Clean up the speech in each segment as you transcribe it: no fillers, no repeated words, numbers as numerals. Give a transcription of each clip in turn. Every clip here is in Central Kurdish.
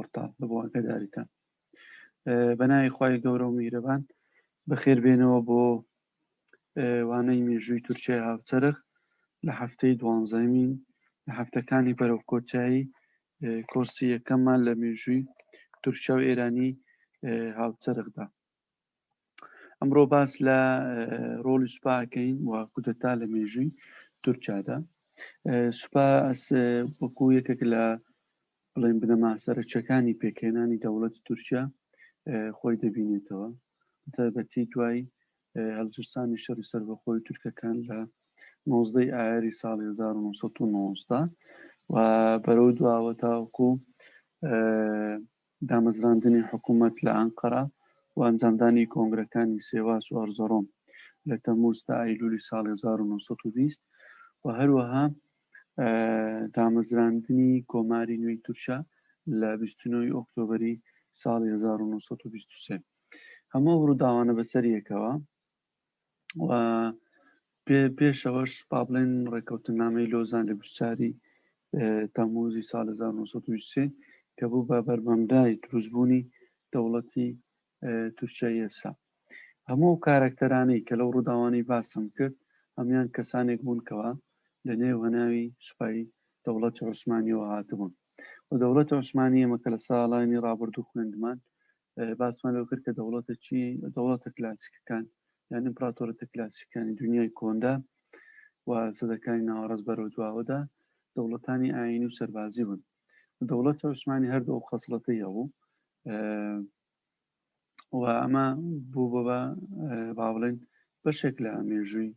پۆرتال بۆ ئاگاداریتان. بەناوی خوای گەورە و میهرەبان بەخێر بێنەوە بۆ وانەی مێژووی تورکیای هاوچەرخ لە هەفتەی 12مین لە هەفتەکانی بەرەوکۆتایی کۆرسی یەکەممان لە مێژووی تورکیا و ئێرانی هاوچەرخدا. ئەمڕۆ باس لە ڕۆڵی سوپاکەین و کودەتا لە مێژووی تورکیادا. سوپا وەکو یەکێک لە بڵێن بنەما سەرچەکانی پێکهێنانی دەوڵەتی تورکیا خۆی دەبینێتەوە، تایبەتی دوای هەڵگرسانی شەڕی سەربەخۆی تورکەکان لە 19 ئایاری ساڵی 1990 و بەرەو دواوە تاوەکو دامەزراندنی حکوومەت لە ئەنقەرە و ئەنجامدانی کۆنگرەکانی سێواس و ئەرزەڕۆم لە تەمموز تا ئەیلولی ساڵی 1920 و هەروەها دامەزراندنی کۆماری نوێی تورکیا لە 29 ئۆکتۆبری ساڵی 1923. هەموو ڕووداوانە بەسەریەکەوە و پێشەوەش با بڵێن ڕێکەوتنامەی لۆزان لە 24 تەمموزی ساڵی 1923 کە بوو بە بەرمەمدای دروستبوونی دەوڵەتی تورکیای ئێستا. هەموو کارکتەرانەی کە لەو ڕووداوانەی باسم کرد هەمان کەسانێک بوونکەوە لە نێو هەناوی سوپایی دەوڵەتی عوسمانیەوە هاتبوون و دەوڵەتی عوسمانی ئێمە کە لە ساڵانی ڕابردوو خوێندمان باسمان لەو کرد کە دەوڵەتە کلاسیکەکان یان ئیمپراتۆرەتە کلاسیکانی دنیای کۆندا و سەدەکانی ناوەڕاست بەرەو دواوەدا دەوڵەتانی ئاینی و سەربازی بوون. دەوڵەتی عوسمانی هەردوو خەسڵەتەی هەبوو و ئەمە بوو بە با بڵێن بەشێک لە مێژووی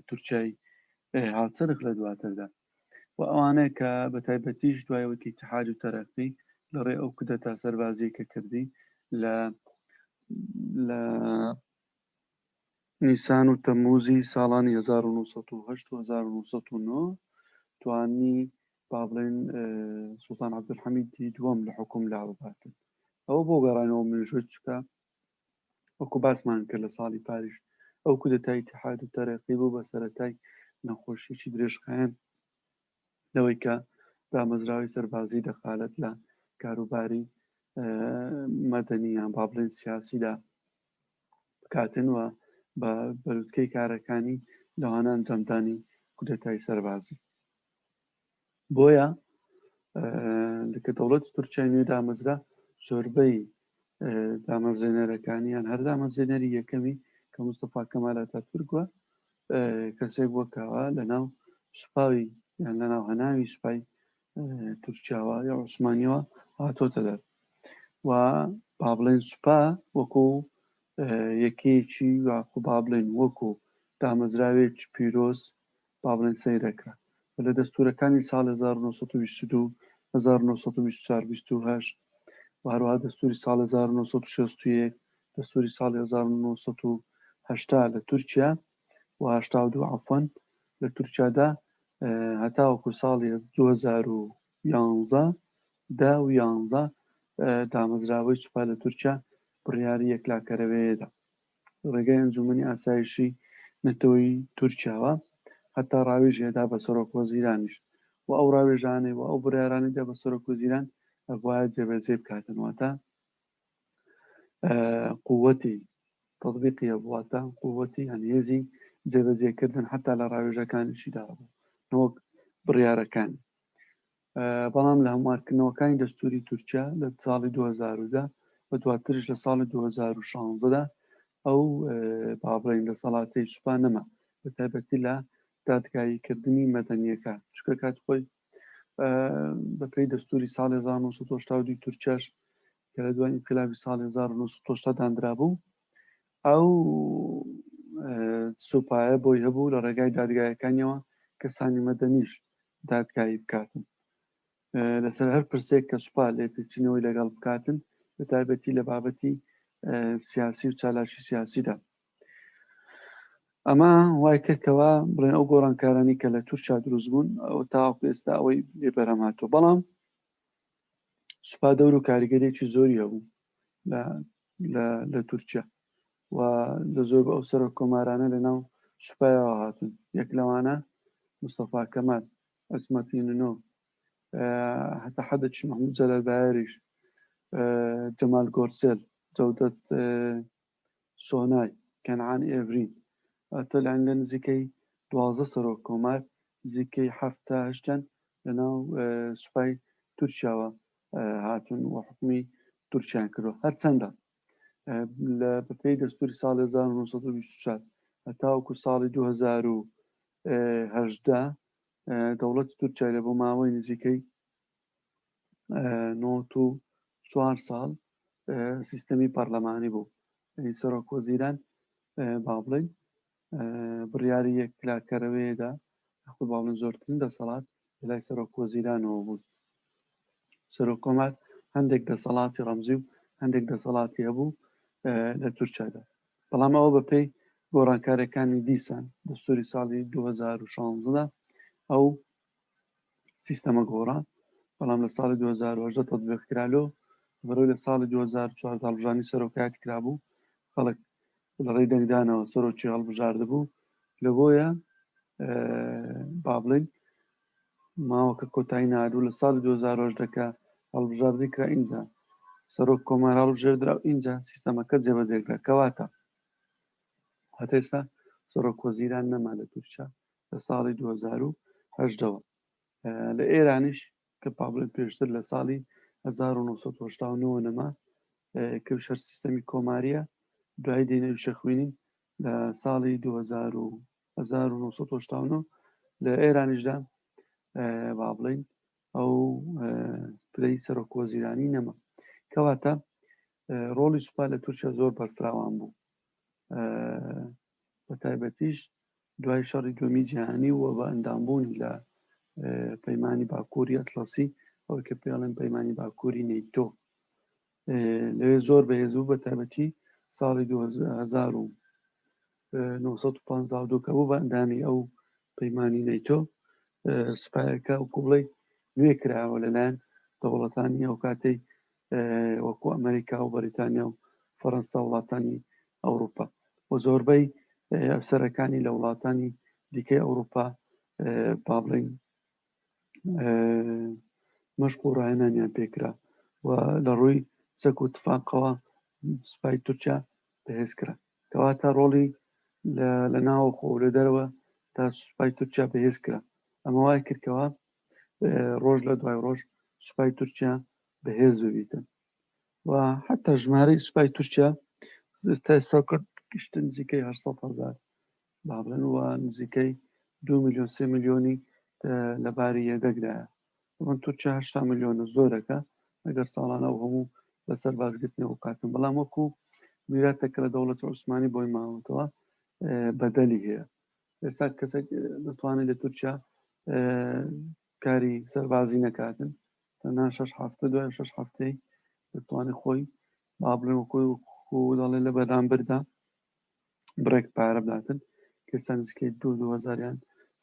تورکیای هاوچەرخ لە دواتردا و ئەوانەیە کە بە تایبەتیش دوایەوەی ئیتیحاد و تەرەقی لەڕێ ئەو کودەتا سەربازی کە کردی لە نیسان و تەمموزی ساڵانی 1970 و 1990 توانی با بڵێن سوڵتان عەبدولحەمیدی دووەم لە حکوم لاوەباتن. ئەوە بۆ گەڕانەوە مێژووی چکە وەکو باسمان کرد لە ساڵی پاریش ئەو کودەتای ئیتیحاد و تەرەقی بوو بە سەرەتای نەخۆشیی درێژخایەن لەوەی کە دامەزراوی سەربازی دەخالەت لە کاروباری مەدەنییان با بڵێن سیاسیدا بکاتن و بە بەروتکەی کارەکانی لەوانە ئەنجامدانی کودەتای سەربازی. بۆیە کە دەوڵەتی تورکیای نوێ دامەزرا زۆربەی دامەزێنەرەکانیان هەر دامەزێنەری یەکەمی کە مستەفا کەمال ئاتاتورکوە کەسێک وەکەوە لە ناو سوپاوی یان لە ناو هەناوی سوپای تورکیاوە یا عوسمانیەوە هاتۆتە دەر و با بڵێن سوپا وەکو یەکێکی واکو با بڵێن وەکو دامەزراوێک پیرۆز با بڵێن سەیرەکرا لە دەستورەکانی ساڵی 1922 1924 28 و هەروەها دەستوری ساڵی 1961 دەستوری ساڵی 1980 لە تورکیا و 82 عەفوەن لە تورکیادا هەتا وەکو ساڵی 2011 دامەزراوەی سوپا لە تورکیا بڕیاری یەکلاکەرەوەیەدا ڕێگای ئەنجومەنی ئاسایشی نەتەوەی تورکیاوە هەتا ڕاوێژێدا بە سەرۆکوەزیرانیش و ئەو ڕاوێژانەی و ئەو بڕیارانەیدا بە سەرۆکوەزیران ئەبوایە جێبەجێ بکاتن واتە قووەتی تەطبیقی هەبواتە قووەتی هەنێزی جێبەجێکردن هەتا لە ڕاوێژەکانیشیدا هەبوو نەوەک بڕیارەکان. بەڵام لە هەموارکردنەوەکانی دەستوری تورکیا لە ساڵی 2010 و دواترش لە ساڵی 2016دا ئەو با بڵێن دەسەڵاتەی سوپا نەما بە تایبەتی لە دادگاییکردنی مەدەنیەکان چکە کات خۆی بەپێی دەستوری ساڵی 1982 تورکیاش کە لە دوای ئینقلابی ساڵی 1980 دانرا بوو ئەو سوپایە بۆی هەبوو لە ڕێگای دادگایەکانیەوە کەسانی مەدەنیش دادگایی بکاتن لەسەر هەر پرسێک کە سوپا لێپێچینەوەی لەگەڵ بکاتن بە تایبەتی لە بابەتی سیاسی و چالاکی سیاسیدا. ئەمە وای کردکەوە بڵێن ئەو گۆڕانکارانی کە لە تورکیا دروست بوون ئەو تاوەکو ئێستا ئەوەی لێبەرەماتەوە. بەڵام سوپا دەور و کاریگەرێکی زۆری هەبوو لە تورکیا و لە زۆر بە ئەو سەرۆک کۆمارانە لە ناو سوپایەوە هاتون. یەک لەوانە مستەفا کەمال، عسمەت ئینۆ، هەتا حەدەچ مەحموود جەلالبایەریش جەمال گۆرسێل، جەودەت سۆنای، کەنعان ئێڤرین، ئەتە لە نزیکەی 12 سەرۆک کۆمار نزیکەی 7-8 لەناو سوپای تورکیاوە هاتوون و حکومی تورکیان کردووە. هەرچەندە بەپێی دەستوری ساڵی 1924 هەتاوەکو ساڵی 2018 دەوڵەتی تورکیا لە بۆ ماوەی نزیکەی 94 ساڵ سیستەمی پەرلەمانی بوو. سەرۆک وەزیران با بڵێن بڕیاری یەک کلاکەرەوەیەدا با بڵێن زۆرترین دەسەڵات لای سەرۆک وەزیرانەوە بوو. سەرۆک کۆمار هەندێک دەسەڵاتی ڕەمزی و هەندێک دەسەڵاتی هەبوو لە تورکیادا، بەڵام ئەوە بەپێی گۆڕانکاریەکانی دیسان دەستوری ساڵی 2016 ئەو سیستەمە گۆڕا، بەڵام لە ساڵی 2018 تەطبیقکرالۆ بەڕێوەی لە ساڵی 2004 هەڵبژاردنی سەرۆکایەت کرابوو، خەڵک لە ڕێی دەنگدانەوە سەرۆکی هەڵبژاردبوو، لە بۆیە با بڵێن ماوەکە کۆتایی نادوو. لە ساڵی 2018 کە هەڵبژاردنی کرا ئینجا سەرۆک کۆمار هەڵبژێردرا و ئینجا سیستەمەکە جێبەجێکرا، کەواتە هەتا ئێستا سەرۆک وەزیران نەما لە تورکیا لە ساڵی 2018ەوە. لە ئێرانیش کە با بڵێن پێشتر لە ساڵی 1989 نەما کە شەر سیستەمی کۆماریە، دوای دێنەوی شەخوێنین لە ساڵی 1989 لە ئێرانیشدا با بڵێن ئەو پلەی سەرۆک وەزیرانی نەما، کەواتە ڕۆڵی سوپا لە تورکیا زۆر بەرفراوان بوو، بە تایبەتیش دوای شەڕی دووەمی جیهانی و بە ئەندامبوونی لە پەیمانی باکووری ئەتلەسی، ئەوەی کە پێڵێن پەیمانی باکووری نەیتۆ، لەوێ زۆر بەهێز بوو، بە تایبەتی ساڵی 1952 کە بوو بە ئەندامی ئەو پەیمانی نەیتۆ، سوپایەکە وەکو بڵێ نوێ کراوە لەلایەن دەوڵەتانی ئەو کاتەی وەکو ئەمریکا و بەریتانیا و فەڕەنسا وڵاتانی ئەوروپا و زۆربەی ئەفسەرەکانی لە وڵاتانی دیکەی ئەوروپا با بڵێن مەشق و ڕاهێنانیان پێکرا و لە ڕووی چەک و تفاقەوە سوپای تورکیا بەهێز کرا، کەواتە ڕۆڵی لە ناوەخۆ و لە دەرەوە تا سوپای تورکیا بەهێز کرا. ئەمە وای کردکەوە ڕۆژ لە دوای ڕۆژ سوپای تورکیا بەهێز ببیتن و حتا ژمارەی سوپای تورکیا تا ئێستا کرد گشتە نزیکەی 800,000 با بڵێن و نزیکەی 2 ملیۆن 3 ملیۆنی لەباری یەدەگرایە. ئەمە تورکیا 8 ملیۆنە زۆرەکە ئەگەر ساڵانە و هەموو بە سەربازگرتنەوە کاتن، بەڵام وەکو میراتێکە لە دەوڵەتی عوسمانی بۆی ماوەتەوە بەدەلی هەیە. ئێستا کەسێک دەتوانێت لە تورکیا کاری سەربازی نەکاتن، تەنها 6 هەفتە دوای 6 هەفتەی دەتوانێت خۆی با بڵێن وەکو دەڵێ لە بەرامبەردا بڕێک پارە بداتن، کە ئێستا نزیکەی 2,000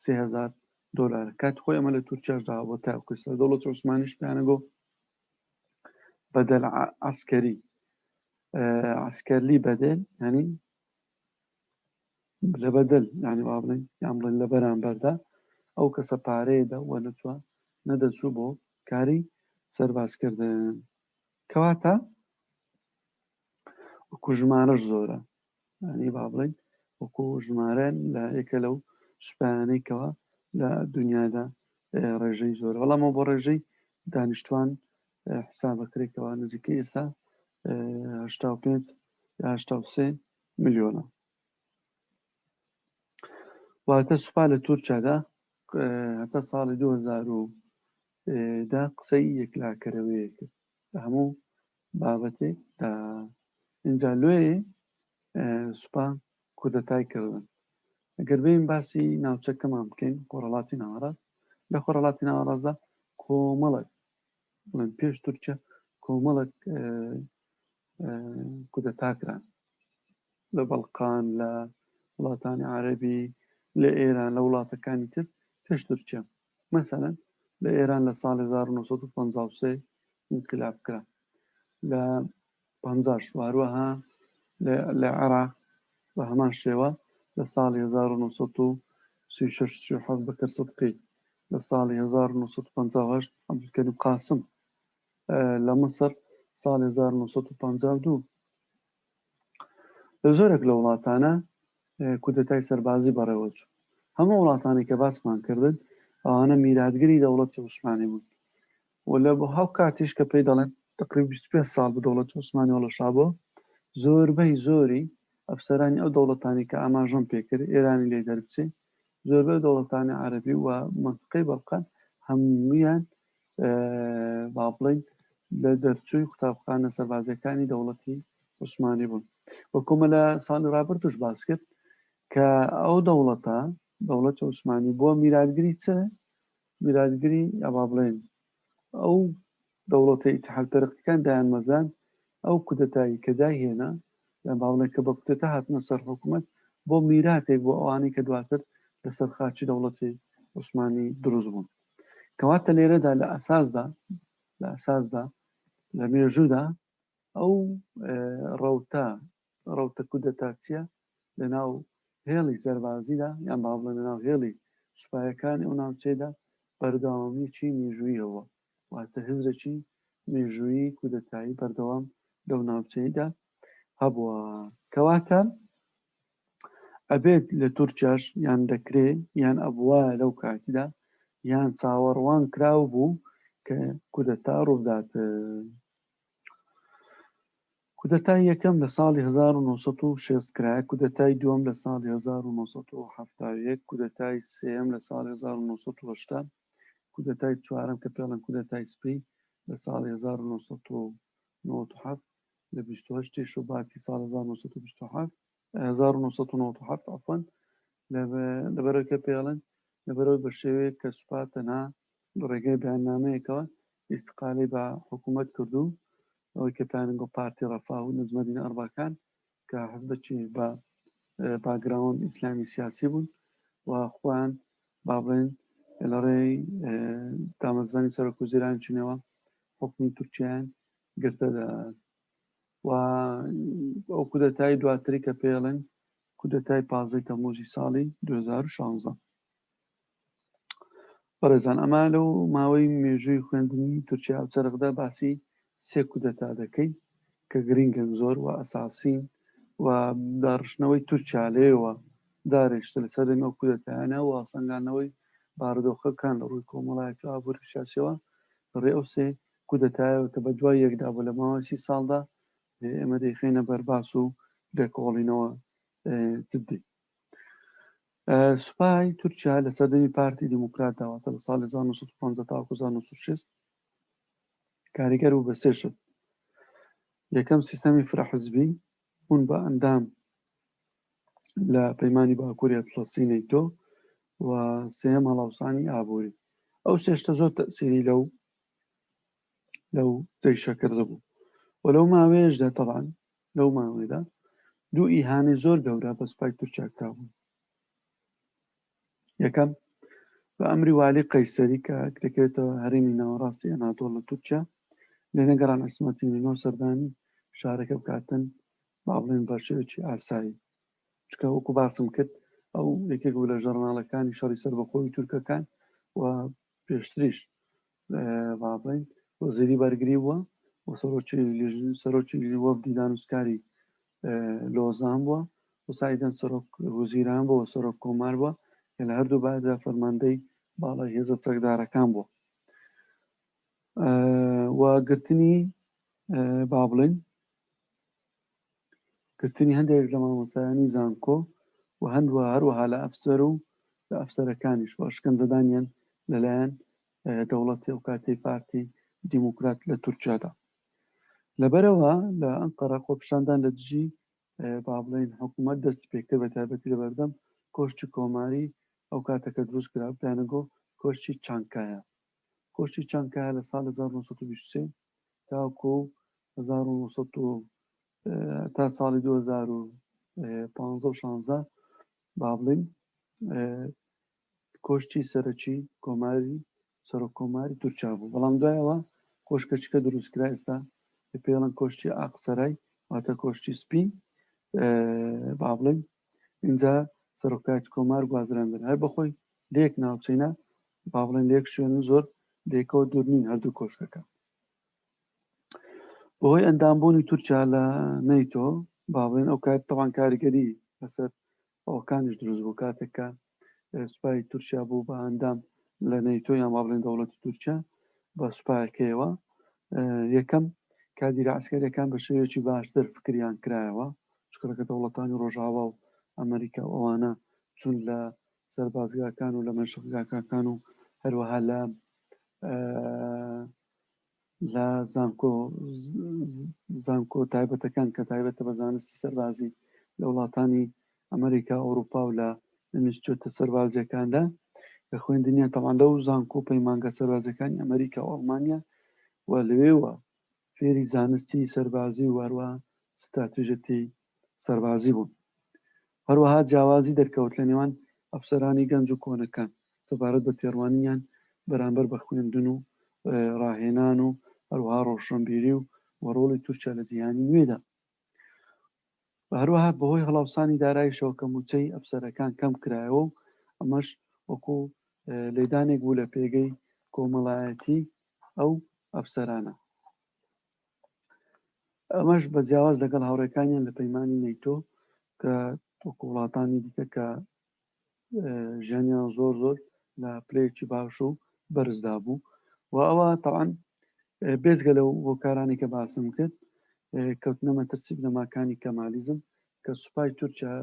3,000 دۆلار کات خۆی ئەمە لە تورکیاشدا بۆ تاکو ئێستا دەوڵەتی عوسمانیش پێیانەگۆ بەدەل عسکەرلی بەدەل، ینی لە بەدەل، ینی با بڵێن یان بڵێن لە بەرامبەردا ئەو کەسە پارەیەدا وە نەدەچوو بۆ کاری سەربازکردن، کەواتە وەکو ژمارەش زۆرە، ینی با بڵێن وەکو ژمارەن لە یەکە لەو سوپایانەی کەوە لە دنیادا ڕێژەی زۆرە، بەڵام ئەو بۆ ڕێژەی دانیشتوان حسابەکرێکەوە نزیکەی ئێستا 85-83 ملیۆنە. واتە سوپا لە تورکیادا هەتا ساڵی 2010 قسەی یەکلاکەرەوەیە کرد لە هەموو بابەتێک تا ئینجا لێ سوپا کودەتای کردن. ئەگەر بێین باسی ناوچەکەمان بکەین، خۆرهەڵاتی ناوەڕاست، لە خۆرهەڵاتی ناوەڕاستدا کۆمەڵک بڵێن پێش تورکیا کۆمەڵک کودەتاکران لە بەڵقان، لە وڵاتانی عەرەبی، لە ئێران، لە وڵاتەکانی تر پێش تورکیا. مەسەلەن لە ئێران لە ساڵی 1953 انقلاب کرا، لە 50 واروەها لە عێراق بە هەمان شێوە لە ساڵی 1936 بەکر سەدقی، لە ساڵی 1958 عەبدولکەریم قاسم لە مەسر ساڵی 1952 لە زۆرێک لە وڵاتانە کودەتای سەربازی بەڕێوەچوو. هەموو وڵاتانی کە باسمان کردن ئەوانە میراتگری دەوڵەتی عوسمانی بوون و لە بۆ هەو کاتیش کە پێی دەڵێن تقریبا 25 ساڵ بە دەوڵەتی عوسمانی هەڵەشابۆ زۆربەی زۆری ئەفسەرانی ئەو دەوڵەتانی کە ئاماژەم پێکرد ئێرانی لێ دەربچێ زۆربەی دەوڵەتانی عەرەبی و منطقەی بەڵقان هەموویان با بڵێین لە دەرچووی قوتابخانە سەربازەکانی دەوڵەتی عوسمانی بوون. وەکومە لە ساڵی ڕابردوش باس کرد کە ئەو دەوڵەتی عوسمانی بۆ میراتگری چ میراتگری ئەوا بڵێن ئەو دەوڵەتی ئیتیحاد پەرستیەکان دایان مەزان ئەو کودەتایی کە داهێنا یان با بڵێن کە بە کودەتا هاتنە سەر حکوومەت بۆ میراتێک بۆ ئەوانەی کە دواتر لەسەر خاچی دەوڵەتی عوسمانی دروست بوون. کەواتە لێرەدا لە ئەساسدا لە مێژوودا ئەو ڕەوتە کودەتاچیە لە ناو هێڵی سەربازیدا یان با بڵێن لە ناو هێڵی سوپایەکانی ئەو ناوچەیەدا بەردەوامیی مێژوویەوە واتە هزرێکی مێژوویی کودەتایی بەردەوام لەو ناوچەیەدا هەبووە. کەواتە ئەبێت لە تورکیاش یان دەکرێ یان ئەبووە لەو کاتیدا یان چاوەڕوان کراو بوو کە کودەتا ڕوودات. کودەتای یەکەم لە ساڵی 1960 کرایە، کودەتای دووەم لە ساڵی 1970، کودەتای سێەم لە ساڵی 1970، کودەتای چوارەم کە پێڵەن کودەتای سپی لە ساڵی 1997 لە 28 شوباتی ساڵ 1997 عفوان لەبەرەوەی کە پێڵێن لەبەرەوەی بە شێوەیە کە سوپا تەنها ڕێگەی بەیاننامەیەکەوە ئیستقالی بە حکوومەت کردو ئەوەی کە پلانگۆ پارتی ڕەفاه و نزمەدینە ئەڕباکان کە حزبێکی بە باگراوند ئیسلامی سیاسی بوون و خۆیان با بڵێن لە ڕێی دامەزانی سەرۆکوزیرانی چینەوە حکومی تورکیایان گرتەدا و ئەو کودەتای دواتری کە پێڵێن کودەتای 15 تەمووزی ساڵی 2016. بەڕێزان ئەمە لەو ماوەی مێژووی خوێندنی تورکیا و چەرخدا باسی سێ کودەتا دەکەی کە گرنگن زۆر و ئەساسین و داڕشنەوەی تورکیا لێوە دارێشتە لەسەر ئەو کودەتایانە و ئاسەنگانەوەی بارودۆخەکان لە ڕووی کۆمەڵایەتی ئابووری سیاسیەوە ڕێ ئەو سێ کودەتایەوە کە بە دوای یەکدا بوو لە ماوەی 30 ساڵدا ئێمە دەیخێنە بەرباس و لێکۆڵینەوە جدی. سوپای تورکیا لە سەردەمی پارتی دیموکرات داواتە لە ساڵی 1950 تا 1960 کاریگەر و بە سێ شت: یەکەم سیستەمی فرەحزبی بوون بە ئەندام لە پەیمانی باکووری ئەتڵەسی نەیتۆ و سێەم هەڵاوسانی ئابووری. ئەو سێشتە زۆر تەئسیری لەو جەیشە کرده بوو و لەو ماوەیەشدا تەبعاً لەو ماوەیەدا دوو ئیهانەی زۆر گەورە بە سوپای تورکیا کرابوون. یەکەم بە ئەمری والی قەیسەری کە دەکرێتەوە هەرێمی ناوەڕاستی ئەناتۆڵ لە تورکیا لێ نەگەڕان ئەسمەتینۆ سەردانی شارەکە بکاتن با بڵێن بە شێوەیەکی ئاسایی، چکە وەکو باسم کرد ئەو یەکێک بوو لە ژەرناڵەکانی شەڕی سەربەخۆی تورکەکان و پێشتریش با بڵێن وەزیری بەرگری بووە و سەرۆکی وەفدی دانوستکاری لۆزان بووە و سایدەن سەرۆک وەزیران بووە و سەرۆک کۆمار بووە کە لە هەردوو باردا فەرماندەی باڵای هێزە چەکدارەکان بووە و گرتنی با بڵێن گرتنی هەندێک لە مامۆستایانی زانکۆ و هەروەها لە ئەفسەر و لە ئەفسەرەکانیش بە شکنجەدانیان لەلایەن دەوڵەتی ئەو کاتەی پارتی دیموکرات لە تورکیادا. لەبەرەوە لە ئەنقەرە خۆپیشاندان لە دژی با بڵێن حکوومەت دەستی پێکرد بە تایبەتی لە بەردەم کۆشتی کۆماری ئەو کاتەکە دروست کرا دانەگۆ کۆشتی چانکایە. کۆشتی چانکایە لە ساڵ 1923 تاوەکو 1900 تا ساڵی 2015-16 با بڵێن کۆشتی سەرەکی کۆماری سەرۆک کۆماری تورکیا بوو، بەڵام دوایەوە کۆشکەچکە دروستکرا ئێستا پێڵەن کۆشتی ئاقسەرای واتە کۆشتی سپی با بڵێن اینجا سەرۆکایەتی کۆمار گوازراندن هەر بەخۆی لێک ناوچەینە با بڵێن لێک شوێن زۆر لێکەوە دوور نین هەردوو کۆشکەکە بەهۆی ئەندامبوونی تورکیا لە نەیتۆ باڵێن ئەو کار تەوان کاریگەری لەسەر ئەوەکانیش دروست بوو کاتێککە سوپای تورکیا بوو بە ئەندام لە نەیتۆ یان با بڵێن دەوڵەتی تورکیا بە سوپایەکەیەوە یەکەم کادیرە عسکەریەکان بە شێوەیەکی باشتر فکریان کرایەوە چکەکە دەوڵەتانی ڕۆژاوا و ئەمریکا ئەوانە چون لە سەربازگاکان و لە مەشقگاکان و هەروەها لە زانکۆ تایبەتەکان کە تایبەتە بە زانستی سەربازی لە وڵاتانی ئەمریکا ئەوروپا و لە نیشتۆتە سەربازیەکاندا کە خوێندنیە تەوان لەو زانکۆ پەیمانگە سەربازەکانی ئەمریکا و ئەڵمانیا و لەوێوە فێری زانستی سەربازی و هەروە ستراتیژەتی سەربازی بوون هەروەها جیاوازی دەرکەوت لە نێوان ئەفسەرانی گەنج و کۆنەکان سەبارەت بە تێڕوانیان بەرامبەر بە خوێندن و ڕاهێنان و هەروەها ڕۆشنبیری و وەڕۆڵی تورکیا لە جیهانی نوێدا هەروەها بەهۆی هەڵاوسانی دارایشەوە کە موچەی ئەفسەرەکان کەم کرایەوە و ئەمەش وەکو لێدانێک بوو لە پێگەی کۆمەڵایەتی ئەو ئەفسەرانە ئەمەش بە جیاواز لەگەڵ هاوڕێکانیان لە پەیمانی نەیتۆ کە وەکو وڵاتانی دیکە کە ژیانیان زۆر لە پلەیەکی باش و بەرزدا بوو و ئەوە تەوان بێزگە لەو هۆکارانی کە باسم کرد کەوتنەمە تەرسیب نەماکانی کەمالیزم کە سوپای تورکیا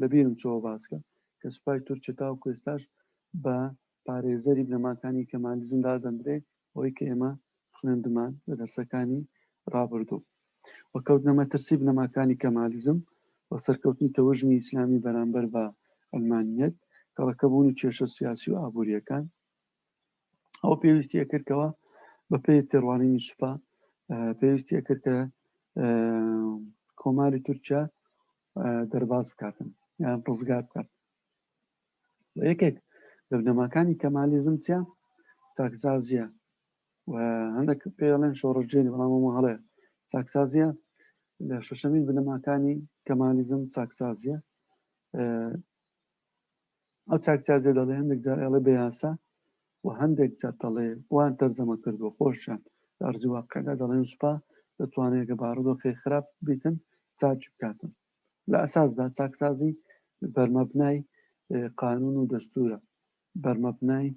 لەبیرم چۆوە باسکە کە سوپای تورکیا تاوەکو ئێستاش بە پارێزەری بنەماکانی کەمالیزمدا دەمرێت ئەوەی کە ئێمە خوێندمان لە دەرسەکانی ڕابردوو وە کەوتنەمە تەرسیب نەماکانی کەمالیزم و سەرکەوتنی تەوژمی ئیسلامی بەرامبەر بە ئەلمانیەت کەڵەکەبوونی کێشە سیاسی و ئابوووریەکان ئەو پێویستیە کردکەوە بە پێی تێڕوانینی سوپا پێویستیە کرد کە کۆماری تورکیا دەرباز بکاتن یان ڕزگار بکات یەکێک لە بنەماکانی کەمالیزم چیە چاکسازیە و هەندێک پێڵێن شۆڕژێنی بەڵام هەڵێ چاکسازیە لە شەشەمین بنەماکانی کەمالیزم چاکسازیە ئەو چاکسازیە دەڵێ هەندێک جار ئێڵێ بەیاسا و هەندێک جار دەڵێ وان تەرجەمە کردووە خۆشیان لە ئەرزی واقعدا دەڵێن سوپا دەتوانێت کە بارودۆخی خراپ بیتن چاک بکاتن لە ئەساسدا چاکسازی بەرمەبنای قانون و دەستورە بەرمەبنای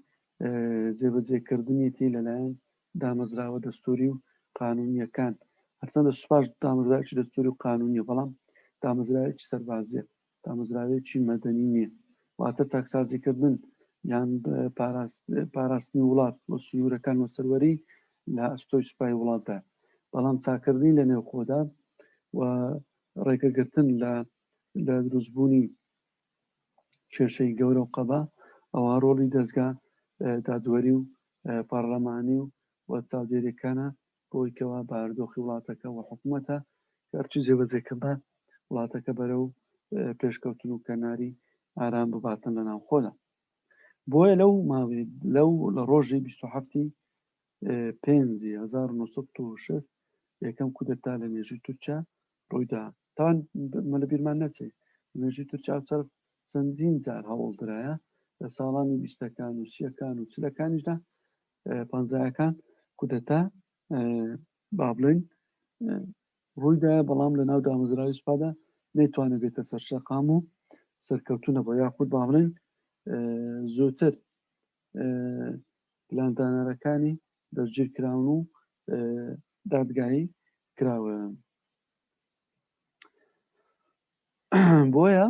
جێبەجێکردنیەتی لەلایەن دامەزراوە دەستوری و قانونیەکان هەرچەندە سوپاش دامەزراوێکی دەستوری و قانونیە بەڵام دامەزراوێکی سەربازیە دامەزراوێکی مەدەنی نییە واتە چاکسازیکردن یان پاراستنی وڵات وە سنوورەکان وە سەروەری لە ئەستۆی سوپای وڵاتدا بەڵام چاکردنی لە نێوخۆدا و ڕێگەگرتن لە دروستبوونی کێشەی گەورە و قەبا ئەوە ڕۆڵی دەستگا دادوەری و پەرلەمانی و چاودێریەکانە بۆیکەوە بارودۆخی وڵاتەکە و حکوومەتە هەرچی جێبەجێکردە وڵاتەکە بەرەو پێشکەوتن و کەناری ئارام بباتن لە ناوخۆدا بۆیە لەو ماوەی لە ڕۆژی 27 پێنجی 1960 یەکەم کودەتا لە مێژووی تورکیا ڕوویدا تاوان لە بیرمان نەچێ مێژووی تورکیا چەند چەندین جار هەوڵدرایە لە ساڵانی 20ەکان و 30ەکان و 40ەکانیشدا 50ەکان کودەتا با بڵێن ڕوویدایە بەڵام لە ناو دامەزراوی سوپادا نەیتوانێت بێتە سەرشەقام و سەرکەوتونە بۆ یاخود با بڵێن زووتر پلاندانەرەکانی دەستگیر کراون و دادگایی کراوە بۆیە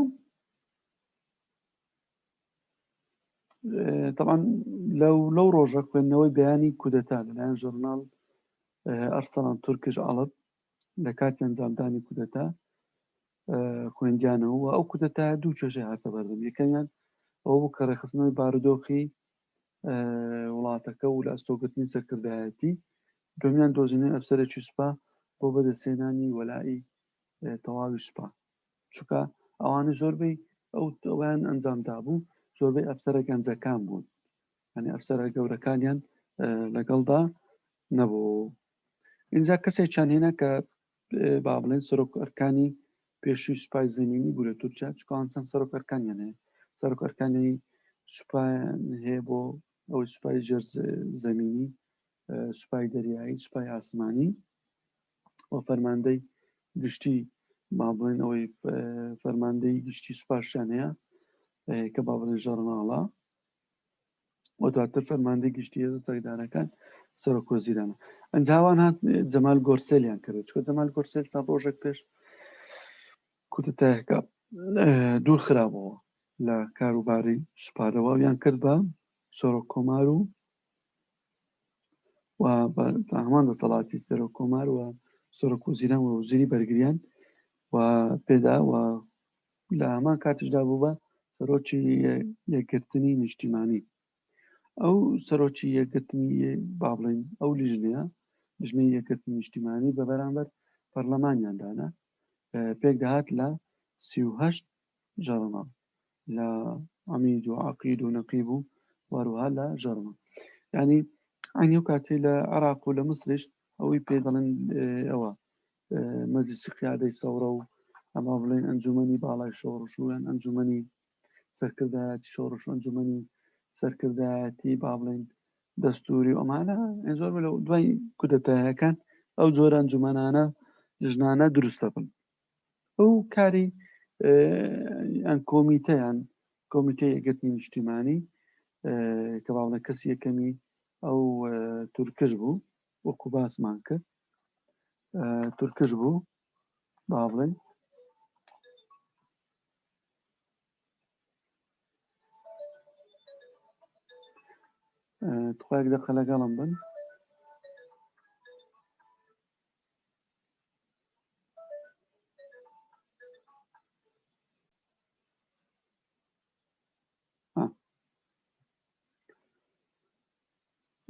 طبعا لەو ڕۆژە خوێندنەوەی بەیانی کودەتا لەلایەن ژۆرناڵ ئەرسەڵان تورکش ئاڵب لە کاتی ئەنجامدانی کودەتا خوێندیانەوە و ئەو کودەتا دوو کێشەی هاتە بەردەم یەکەمیان ئەو بوو کە ڕێخستنەوەی بارودۆخی وڵاتەکە و لە ئەستۆگرتنی سەرکردایەتی دومیان دۆزینەوەی ئەفسەرێکی سوپا بۆ بەدەستهێنانی وەلای تەواوی سوپا چونکە ئەوانە زۆربەی ئەویان ئەنجامدا بوو زۆربەی ئەفسەرە گەنجەکان بوون یعنی ئەفسەرە گەورەکانیان لەگەڵدا نەبوو اینجا کەسێکیان هێنا کە با بڵێن سەرۆکەرکانی پێشووی سوپای زەمینی بوو لە تورکیا چکان چەند سەرۆکەرکانیان هەیە سەرۆکەرکانی سوپایان هەیە بۆ ئەوەی سوپای ژێر زەمینی سوپای دەریایی سوپای ئاسمانی و فەرماندەی گشتی با بڵێن ئەوەی فەرماندەی گشتی سوپاشیان هەیە کە با بڵێن ژەرناڵە و دواتر فەرماندەی گشتی هێزە چەکدارەکان سەرۆکوەزیرانە. ئەنجاوان هات جەمال گۆرسێلیان کرد، چکە جەمال گۆرسێل چەند ڕۆژێک پێش کودتایەکە دوور خرابەوە لە کاروباری سوپارەوە یان کرد بە سۆرۆک کۆمار و هەمان دەسەڵاتی سەرۆک کۆمار و سۆرۆک وەزیران و وەزیری بەرگریان و پێدا و لە هەمان کاتیشدا بوو بە سەرۆکی یەکگرتنی نیشتیمانی. ئەو سەرۆکی یەکگرتنی با بڵێن ئەو لیژنەی یەکگرتنی نیشتیمانی بە بەرامبەر پەرلەمانیاندانا پێک دەهات لە 38 ژەڕەناڵ لە عەمید و عەقید و نەقیب و وەروها لە ژەڕەناڵ. یعنی عینی ئەو کاتەی لە عێراق و لە مسریش ئەوەی پێ دەڵێن ئەوە مەجلیسی قیادەی سەورە و ئەما بڵێن ئەنجومەنی باڵای شۆڕش و یان ئەنجومەنی سەرکردایەتی شۆڕش و ئەنجومەنی سەرکردایەتی با بڵێن دەستوری و ئەمانە زۆر لە دوای کودەتاییەکان ئەو جۆرە ئەنجومەنانە لیژنانە دروست دەبن. ئەو کاری ئەن کۆمیتەیان کۆمیتەی یەکگرتنی نیشتیمانی کە با بڵێن کەسی یەکەمی ئەو تورکش بوو وەکو باسمان کرد تورکش بوو با بڵێن توخواک دەقە لەگەڵم بن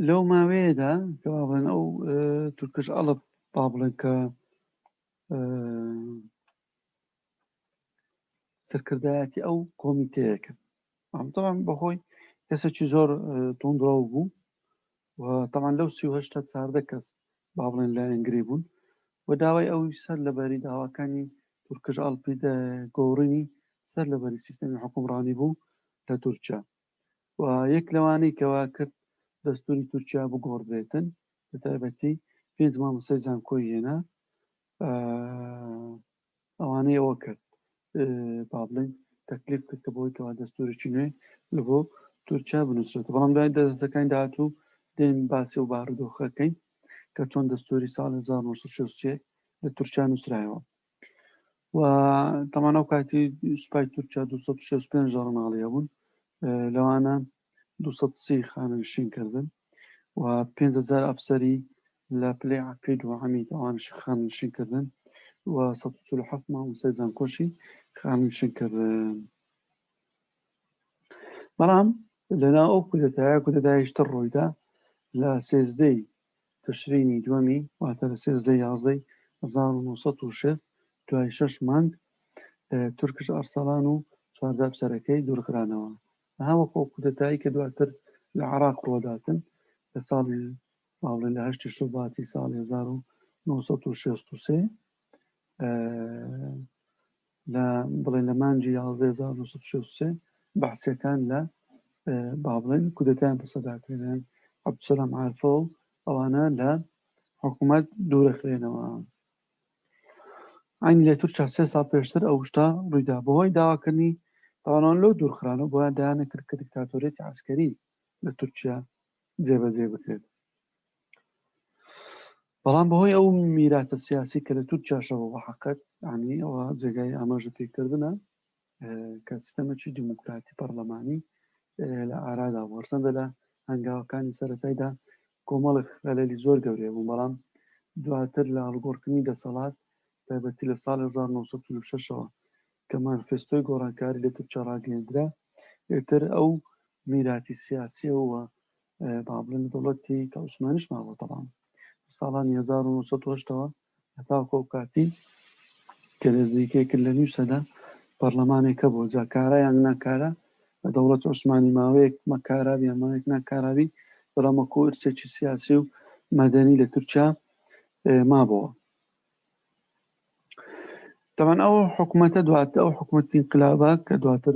لەو ماوەیەدا کە با بڵێن ئەو تورکش ئەڵب با بڵێن کە سەرکردایەتی ئەو کۆمیتەیەکە طبعا بەخۆی کەسێکی زۆر توندڕەو بوو و طبعا لەو 38 14 کەس با بڵێن لایەنگری بوون و داوای ئەوی سەر لەبەری داواکانی تورکش ئەڵپی گۆڕینی سەر لەبەری سیستەمی حکومڕانی بوو لە تورکیا و یەک لەوانەی کەوا کرد دەستوری تورکیا بگۆڕدرێتن بە تایبەتی 5 مامۆستای زانکۆی هێنا ئەوانەی ئەوە کرد با بڵێن تەکلیف کرد کە بۆی کەوا دەستورێکی نوێ لە بۆ تورکیا بنووسێت. بەڵام دوای دەستەکانی داهاتوو دێن باسی و بارودۆخەکەین کە چۆن دەستوری ساڵ 1963 لە تورکیا نووسرایەوە و تەمان ئەو کاتی سوپای تورکیا 265 ژەڕەناڵیە بوون لەوانە 230 خانەنشین کردن و 5000 ئەفسەری لە پلەی عەقید و عەمید ئەوانش خانەنشین کردن و 147 مامۆستای زانکۆشی خانەنشین کردن. بەڵام لەناو ئەو کودەتاییشتر ڕوویدا لە 13 تشرینی دووەمی واتە لە 13 1960 دوای 6 مانگ تورکش ئەرسەلان و 14 ئەفسەرەکەی دوورخرانەوە هەوەکو ئەو کودەتایی کە دواتر لە عێراق ڕۆداتن لە ساڵی باڵێن لە 8 شوباتی ساڵی 1963 لە بڵێن لە مانگی 1963 بەحسیەکان لە با بڵێن کودەتایان پسەداکرێنیان عەبدولسەلام عارفە و ئەوانە لە حکوومەت دوورەخرێنەوە. عینی لە تورکیا 3 ساڵ پێشتر ئەو شتە ڕوویدا بەهۆی داواکردنی تاوانان لەو دوورخرانەوە بۆیان دایانە کرد کە دیکتاتۆرێتی عەسکەری لە تورکیا جێبەجێ بکرێت. بەڵام بەهۆی ئەو میراتە سیاسی کە لە تورکیاشەوە بەحەقەت ینی ئەوە جێگای ئاماژە پێکردنە کە سیستەمێکی دیموکراتی پەرلەمانی لە ئارادا وەرسەندە لە هەنگاوەکانی سەرەتایدا کۆمەڵێک خەلەلی زۆر گەورەیە بوو بەڵام دواتر لە هەڵگۆڕکردنی دەسەڵات تایبەتی لە ساڵی 1946ەوە کە مانیفێستۆی گۆڕانکاری لە تورکیا ڕاگەیەندرا ئێتر ئەو میراتی سیاسیە و با بڵێن دەوڵەتی کە عوسمانیش ماوە تەڵام ساڵانی 1970ەوە هەتاکۆ ئەو کاتی کە نزیکەی کرد لە نیو سەدا پەرلەمانێکە بۆ جا کارە یان ناکارە لە دەوڵەت عوسمانی ماوەیەک مەکارابی یان ماوەیەک ناکارابی بەڵامەکۆ ئرسێکی سیاسی و مەدەنی لە تورکیا مابەوە. طبعا ئەو حکوومەتە دواتر ئەو حکوومەتی انقلابە کە دواتر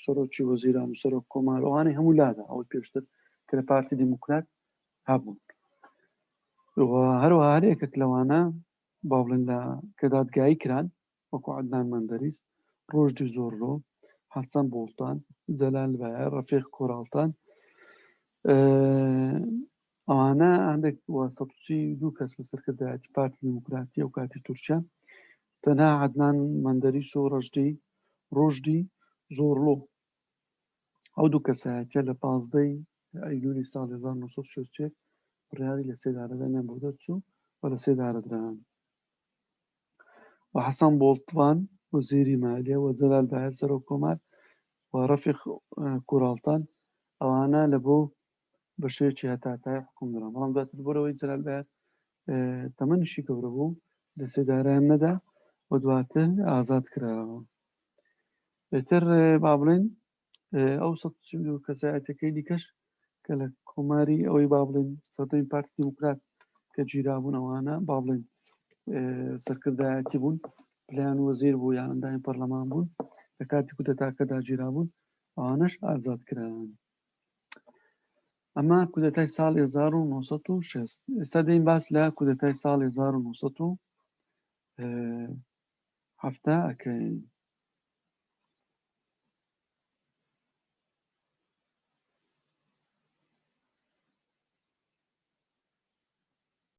سەرۆکی وەزیران و سەرۆک کۆمار ئەوانەی هەموو لادا ئەوەی پێشتر کە لە پارتی دیموکرات هەبوون و هەروەها هەر یەکێک لەوانە باڵێن لە کە دادگایی کران وەکو عەدنان مەندەریس، ڕۆژدی زۆرلۆ، حەسەن بوڵتان، جەلال بایە، ڕەفیق کۆڕاڵتان، ئەوانە هەندێک وەسەطچی دوو کەس لە سەرکردایەتی پارتی دیموکراتی ئەو کاتی تورکیا، تەنها عەدنان مەندەریس و ڕۆژدی زۆرلۆ ئەو دوو کەسایەتیە لە 15 ئەیلولی ساڵی 1960 بڕیاری لە سێدارەدانیان بۆ دەرچوو و لە سێدارەدران و حەسەن بۆڵتوان وەزیری مالیە و جەلال بایر سەرۆکۆمار و ڕەفیق کوڕاڵتان ئەوانە لە بۆ بە شێوەیەکی هەتاتای حکوم دران، بەڵام دواتر بۆرەوەی جەلال بایر تەمەنیشی گەورە بوو لە سێدارەیان نەدا و دواتر ئازاد کراوە. بێتر با بڵێن ئەو 132 کەسایەتەکەی دیکەش کە لە کۆماری ئەوەی با بڵێن سەردەمی پارتی دیموکرات کە گیرابوون ئەوانە با بڵێن سەرکردایەتی بوون، پلیان وەزیر بوو یان ئەندامی پەرلەمان بوون لە کاتی کودەتاکەدا گیرابوون، ئەوانەش ئازاد کران. ئەمە کودەتای ساڵی 1960. ئێستا دەین باس لە کودەتای ساڵی 1970 ئەکەین.